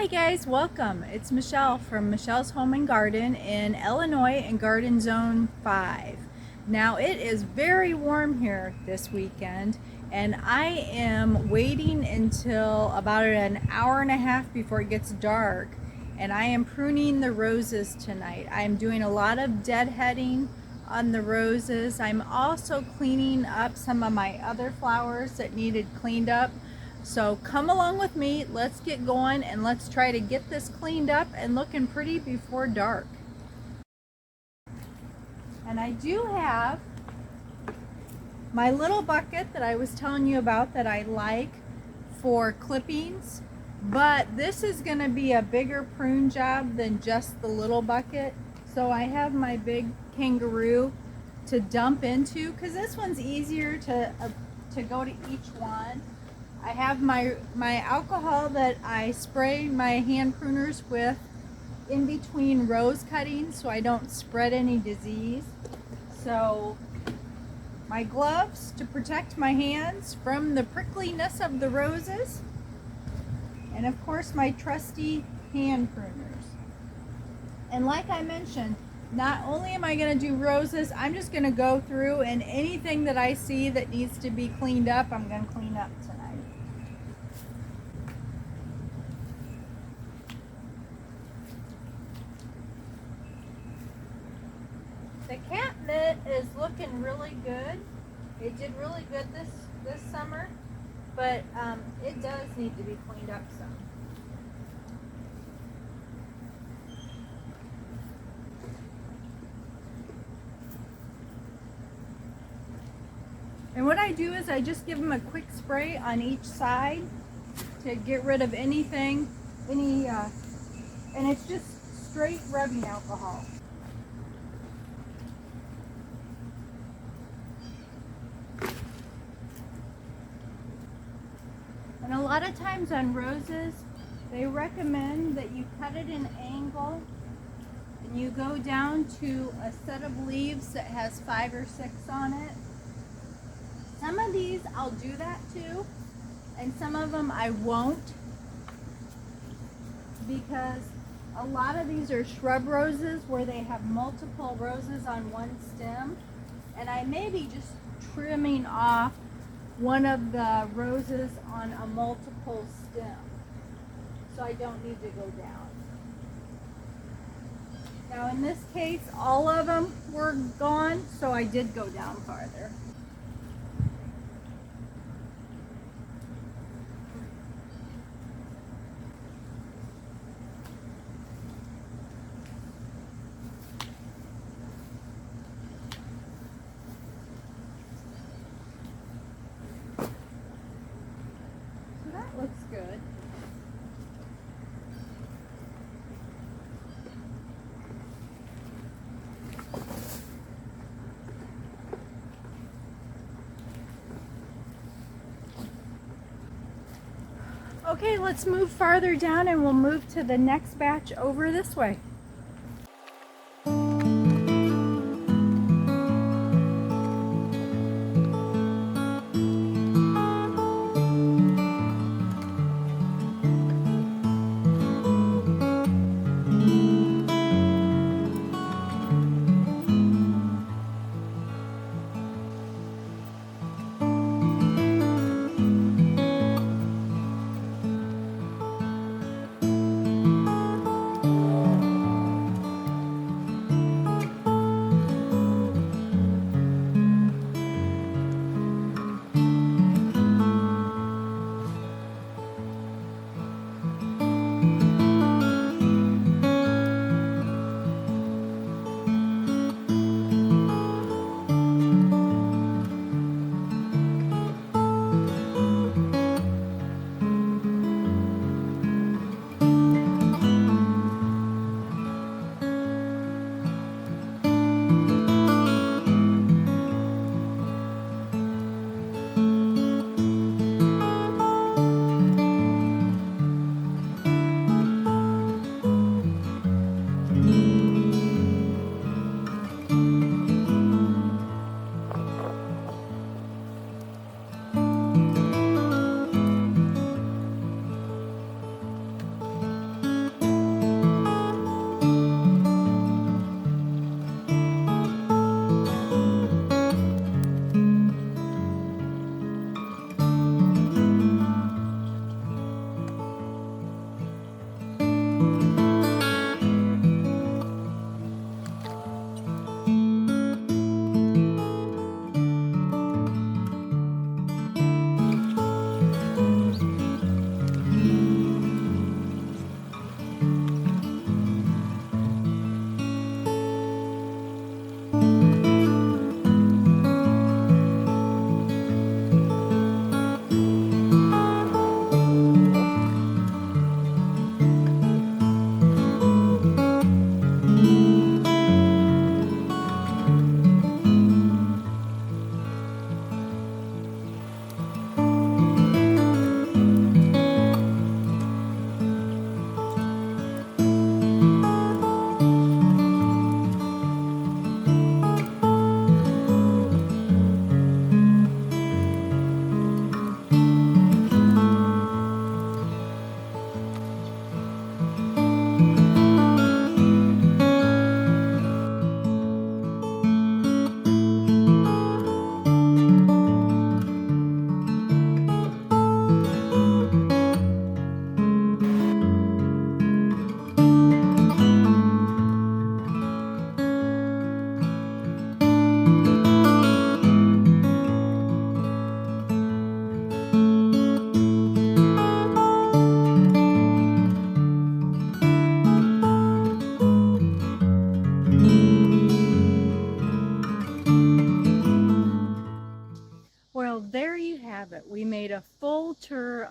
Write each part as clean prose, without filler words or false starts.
Hi guys, welcome. It's Michelle from Michelle's Home and Garden in Illinois in Garden Zone 5. Now it is very warm here this weekend and I am waiting until about an hour and a half before it gets dark, and I am pruning the roses tonight. I'm doing a lot of deadheading on the roses. I'm also cleaning up some of my other flowers that needed cleaned up. So come along with me, let's get going and let's try to get this cleaned up and looking pretty before dark. And I do have my little bucket that I was telling you about that I like for clippings, but this is going to be a bigger prune job than just the little bucket. So I have my big kangaroo to dump into because this one's easier to go to each one. I have my alcohol that I spray my hand pruners with in between rose cuttings so I don't spread any disease. So my gloves to protect my hands from the prickliness of the roses. And of course my trusty hand pruners. And like I mentioned, not only am I going to do roses, I'm just going to go through and anything that I see that needs to be cleaned up, I'm going to clean up tonight. The catmint is looking really good. It did really good this summer, but it does need to be cleaned up some. And what I do is I just give them a quick spray on each side to get rid of anything, and it's just straight rubbing alcohol. And a lot of times on roses, they recommend that you cut it in angle and you go down to a set of leaves that has 5 or 6 on it. Some of these I'll do that too, and some of them I won't, because a lot of these are shrub roses where they have multiple roses on one stem, and I may be just trimming off one of the roses on a multiple stem, so I don't need to go down. Now in this case, all of them were gone, so I did go down farther. Looks good. Okay, let's move farther down and we'll move to the next batch over this way.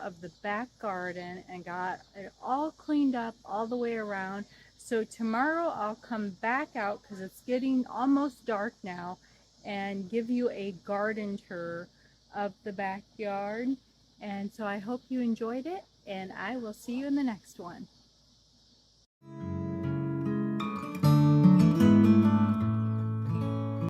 of the back garden and got it all cleaned up all the way around. So tomorrow I'll come back out because it's getting almost dark now and give you a garden tour of the backyard. And so I hope you enjoyed it, and I will see you in the next one.